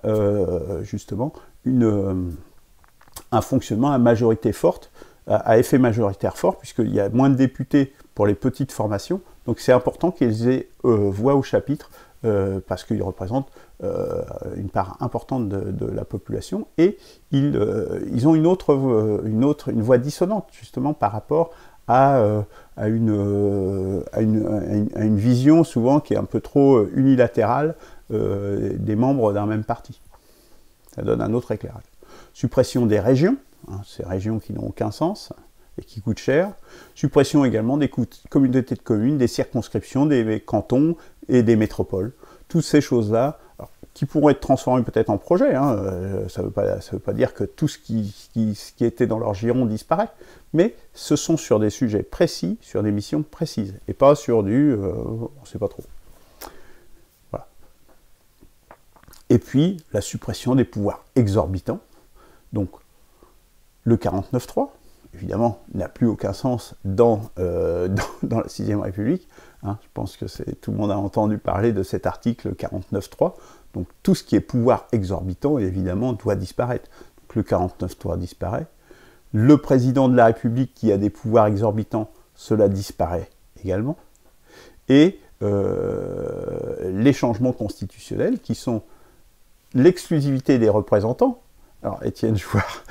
Speaker 1: justement, un fonctionnement à majorité forte, à effet majoritaire fort, puisqu'il y a moins de députés pour les petites formations, donc c'est important qu'ils aient voix au chapitre, parce qu'ils représentent une part importante de la population, et ils ont une voix dissonante, justement, par rapport à une vision, souvent, qui est un peu trop unilatérale des membres d'un même parti. Ça donne un autre éclairage. Suppression des régions, hein, ces régions qui n'ont aucun sens et qui coûtent cher. Suppression également des communautés de communes, des circonscriptions, des cantons et des métropoles. Toutes ces choses-là, qui pourront être transformées peut-être en projets, hein, ça ne veut pas dire que tout ce qui était dans leur giron disparaît, mais ce sont sur des sujets précis, sur des missions précises, et pas sur on ne sait pas trop. Voilà. Et puis, la suppression des pouvoirs exorbitants. Donc, le 49.3, évidemment, n'a plus aucun sens dans la 6e République. Hein. Je pense que tout le monde a entendu parler de cet article 49.3. Donc, tout ce qui est pouvoir exorbitant, évidemment, doit disparaître. Donc, le 49.3 disparaît. Le président de la République qui a des pouvoirs exorbitants, cela disparaît également. Et les changements constitutionnels qui sont l'exclusivité des représentants. Alors Étienne Jouard,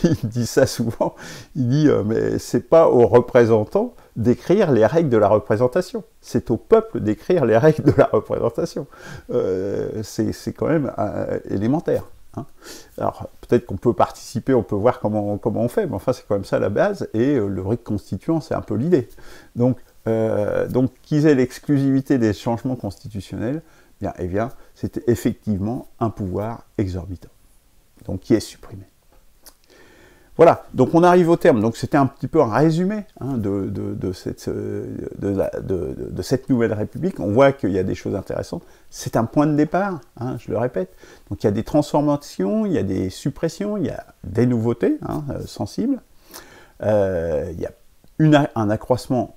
Speaker 1: il dit ça souvent, il dit mais c'est pas aux représentants d'écrire les règles de la représentation, c'est au peuple d'écrire les règles de la représentation. C'est quand même élémentaire. Hein. Alors peut-être qu'on peut participer, on peut voir comment on fait, mais enfin c'est quand même ça la base, et le rite constituant c'est un peu l'idée. Donc qu'ils aient l'exclusivité des changements constitutionnels, eh bien c'était effectivement un pouvoir exorbitant, donc qui est supprimé. Voilà, donc on arrive au terme. Donc c'était un petit peu un résumé hein, de cette nouvelle République. On voit qu'il y a des choses intéressantes. C'est un point de départ, hein, je le répète. Donc il y a des transformations, il y a des suppressions, il y a des nouveautés hein, sensibles. Il y a un accroissement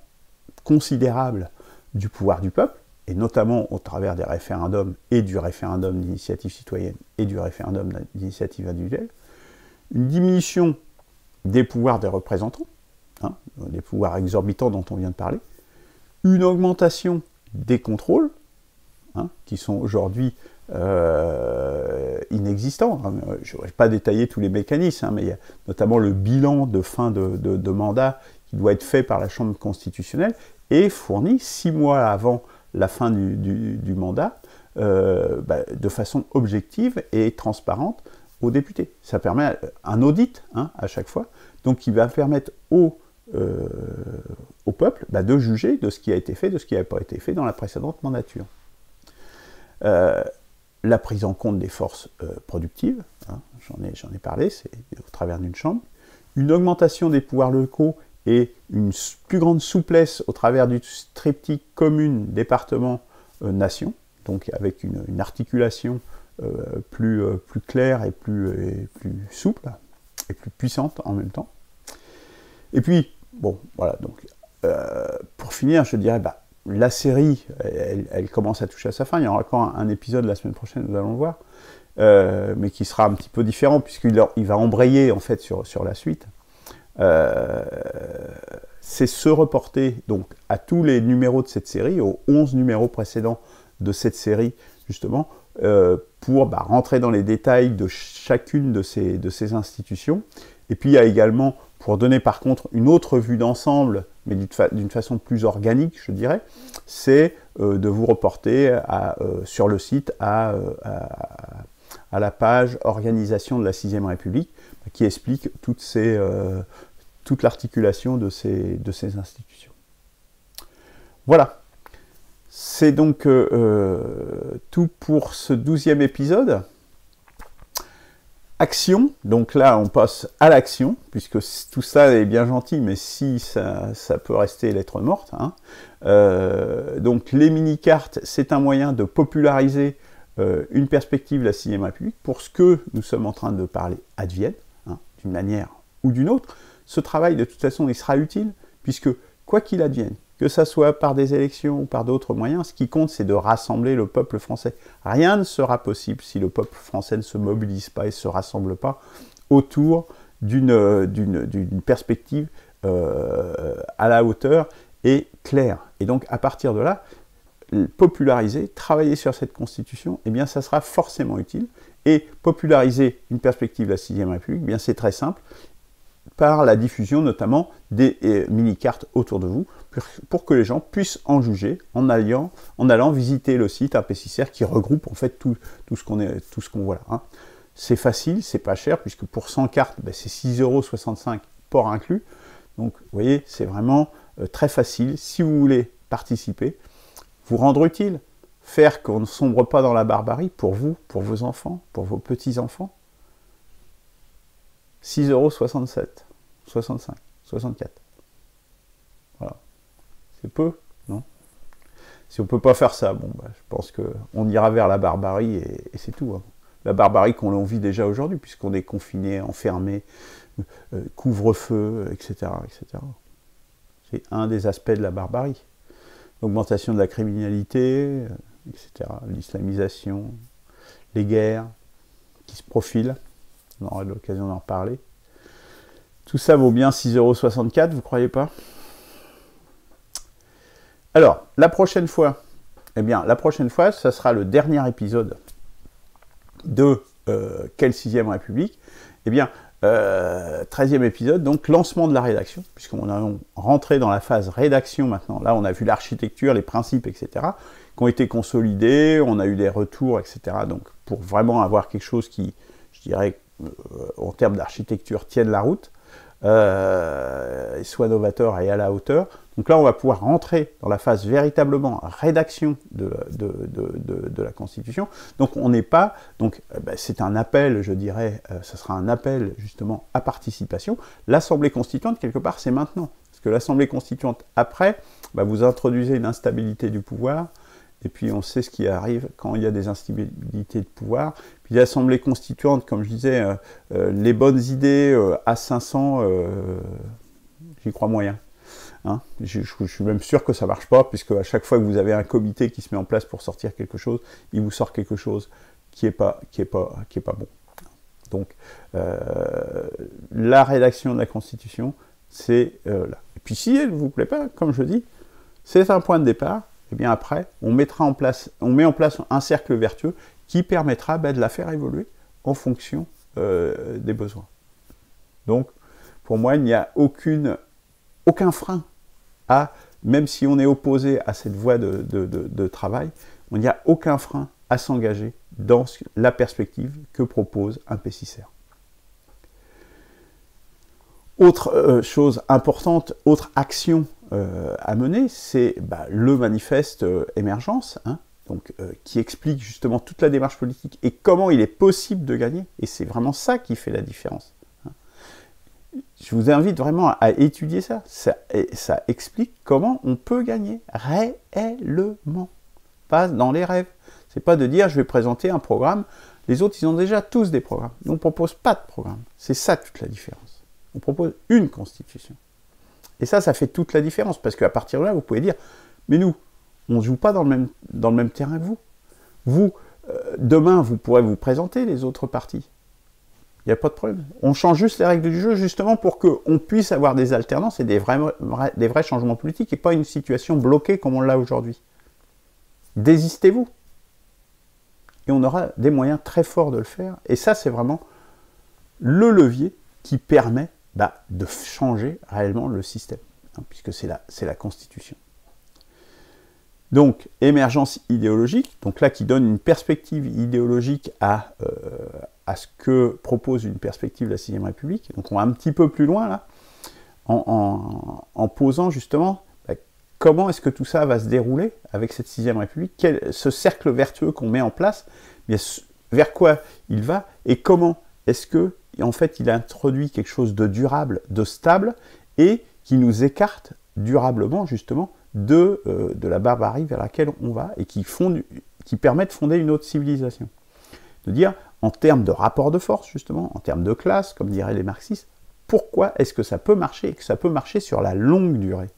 Speaker 1: considérable du pouvoir du peuple, et notamment au travers des référendums et du référendum d'initiative citoyenne et du référendum d'initiative individuelle. Une diminution des pouvoirs des représentants, hein, des pouvoirs exorbitants dont on vient de parler, une augmentation des contrôles, hein, qui sont aujourd'hui inexistants. Hein. Je ne vais pas détailler tous les mécanismes, hein, mais il y a notamment le bilan de fin de mandat qui doit être fait par la Chambre constitutionnelle et fourni 6 mois avant la fin du mandat, de façon objective et transparente aux députés. Ça permet un audit hein, à chaque fois, donc qui va permettre au peuple de juger de ce qui a été fait, de ce qui n'a pas été fait dans la précédente mandature. La prise en compte des forces productives, hein, j'en ai parlé, c'est au travers d'une chambre, une augmentation des pouvoirs locaux et une plus grande souplesse au travers du triptyque commune, département, nation, donc avec une articulation plus claire et plus souple, et plus puissante en même temps. Et puis, bon, voilà, donc, pour finir, je dirais, la série, elle commence à toucher à sa fin, il y aura encore un épisode la semaine prochaine, nous allons le voir, mais qui sera un petit peu différent, puisqu'il va embrayer, en fait, sur la suite. C'est se reporter donc à tous les numéros de cette série, aux 11 numéros précédents de cette série, justement, pour rentrer dans les détails de chacune de ces institutions. Et puis il y a également, pour donner par contre une autre vue d'ensemble, mais d'une façon plus organique, je dirais, c'est de vous reporter sur le site à la page Organisation de la 6ème République, qui explique toute l'articulation de ces institutions. Voilà. C'est donc tout pour ce 12e épisode. Action, donc là on passe à l'action, puisque tout ça est bien gentil, mais si ça peut rester lettre morte. Hein. Donc les mini-cartes, c'est un moyen de populariser une perspective de la 6ème République pour ce que nous sommes en train de parler advienne, hein, d'une manière ou d'une autre. Ce travail, de toute façon, il sera utile, puisque quoi qu'il advienne, que ça soit par des élections ou par d'autres moyens, ce qui compte, c'est de rassembler le peuple français. Rien ne sera possible si le peuple français ne se mobilise pas et ne se rassemble pas autour d'une perspective à la hauteur et claire. Et donc, à partir de là, populariser, travailler sur cette constitution, eh bien, ça sera forcément utile. Et populariser une perspective de la 6ème République, eh bien, c'est très simple, par la diffusion notamment des mini-cartes autour de vous, pour que les gens puissent en juger en allant visiter le site APCCR qui regroupe en fait tout ce qu'on voit là. Hein. C'est facile, c'est pas cher, puisque pour 100 cartes, c'est 6,65 € port inclus. Donc vous voyez, c'est vraiment très facile. Si vous voulez participer, vous rendre utile, faire qu'on ne sombre pas dans la barbarie pour vous, pour vos enfants, pour vos petits-enfants. 6,67 €, 65, 64. Voilà. C'est peu, non? Si on ne peut pas faire ça, bon, je pense qu'on ira vers la barbarie et c'est tout. Hein. La barbarie qu'on vit déjà aujourd'hui, puisqu'on est confiné, enfermé, couvre-feu, etc., etc. C'est un des aspects de la barbarie. L'augmentation de la criminalité, etc., l'islamisation, les guerres qui se profilent. On aura l'occasion d'en reparler. Tout ça vaut bien 6,64 €, vous croyez pas? Alors, la prochaine fois, eh bien, la prochaine fois, ça sera le dernier épisode de Quelle 6e République? Eh bien, 13e épisode, donc lancement de la rédaction, puisqu'on est rentré dans la phase rédaction maintenant. Là, on a vu l'architecture, les principes, etc., qui ont été consolidés, on a eu des retours, etc. Donc, pour vraiment avoir quelque chose qui, je dirais, en termes d'architecture, tienne la route, soit novateur et à la hauteur. Donc là, on va pouvoir rentrer dans la phase véritablement rédaction de la Constitution. Donc on n'est pas, donc c'est un appel, je dirais, ce sera un appel justement à participation. L'Assemblée constituante, quelque part, c'est maintenant. Parce que l'Assemblée constituante, après, vous introduisez une instabilité du pouvoir, et puis on sait ce qui arrive quand il y a des instabilités de pouvoir. Puis l'Assemblée constituante, comme je disais, les bonnes idées à 500, j'y crois moyen. Hein, je suis même sûr que ça ne marche pas, puisque à chaque fois que vous avez un comité qui se met en place pour sortir quelque chose, il vous sort quelque chose qui n'est pas bon. Donc, la rédaction de la Constitution, c'est là. Et puis si elle ne vous plaît pas, comme je dis, c'est un point de départ. Et bien après, on met en place un cercle vertueux qui permettra de la faire évoluer en fonction des besoins. Donc, pour moi, il n'y a aucun frein même si on est opposé à cette voie de travail, il n'y a aucun frein à s'engager dans la perspective que propose un PCCR. Autre chose importante, autre action à mener, c'est le manifeste émergence, hein, donc, qui explique justement toute la démarche politique et comment il est possible de gagner, et c'est vraiment ça qui fait la différence. Je vous invite vraiment à étudier ça. Ça explique comment on peut gagner réellement, pas dans les rêves. C'est pas de dire je vais présenter un programme, les autres ils ont déjà tous des programmes. Nous on ne propose pas de programme. C'est ça toute la différence. On propose une constitution. Et ça fait toute la différence, parce qu'à partir de là, vous pouvez dire, mais nous, on ne joue pas dans le même terrain que vous. Vous, demain, vous pourrez vous présenter les autres partis. Il n'y a pas de problème. On change juste les règles du jeu, justement, pour qu'on puisse avoir des alternances et des vrais changements politiques, et pas une situation bloquée comme on l'a aujourd'hui. Désistez-vous. Et on aura des moyens très forts de le faire. Et ça, c'est vraiment le levier qui permet de changer réellement le système, hein, puisque c'est la Constitution. Donc, émergence idéologique, donc là qui donne une perspective idéologique à ce que propose une perspective de la 6e République. Donc on va un petit peu plus loin là, en posant justement comment est-ce que tout ça va se dérouler avec cette 6e République, ce cercle vertueux qu'on met en place, vers quoi il va, et comment est-ce que en fait il introduit quelque chose de durable, de stable, et qui nous écarte durablement justement de la barbarie vers laquelle on va, et qui permet de fonder une autre civilisation. De dire, en termes de rapport de force, justement, en termes de classe, comme diraient les marxistes, pourquoi est-ce que ça peut marcher, et que ça peut marcher sur la longue durée?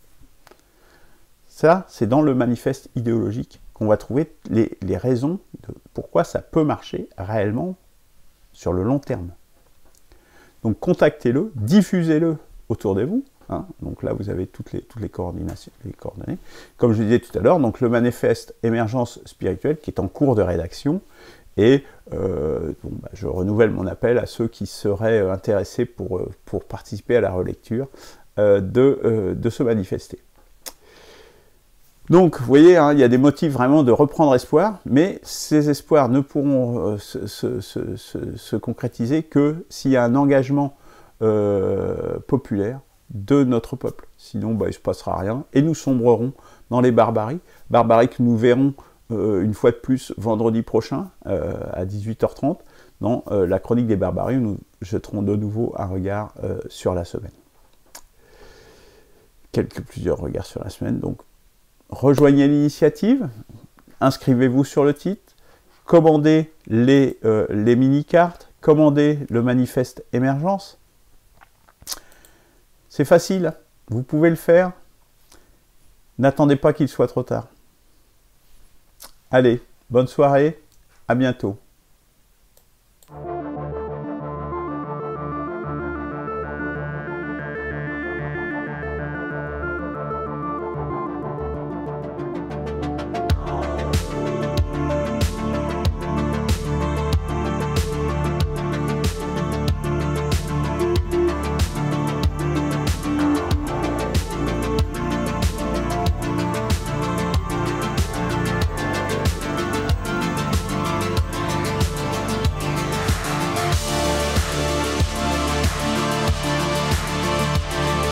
Speaker 1: Ça, c'est dans le manifeste idéologique qu'on va trouver les raisons de pourquoi ça peut marcher réellement sur le long terme. Donc contactez-le, diffusez-le autour de vous. Hein. Donc là, vous avez toutes les coordonnées. Comme je disais tout à l'heure, donc le manifeste émergence spirituelle qui est en cours de rédaction. Et je renouvelle mon appel à ceux qui seraient intéressés pour participer à la relecture de se manifester. Donc, vous voyez, hein, il y a des motifs vraiment de reprendre espoir, mais ces espoirs ne pourront se concrétiser que s'il y a un engagement populaire de notre peuple. Sinon, il ne se passera rien, et nous sombrerons dans les barbaries que nous verrons une fois de plus vendredi prochain à 18h30 dans la chronique des barbaries, où nous jeterons de nouveau un regard sur la semaine. Plusieurs regards sur la semaine, donc rejoignez l'initiative, inscrivez-vous sur le titre, commandez les mini-cartes, commandez le manifeste émergence. C'est facile, vous pouvez le faire, n'attendez pas qu'il soit trop tard. Allez, bonne soirée, à bientôt.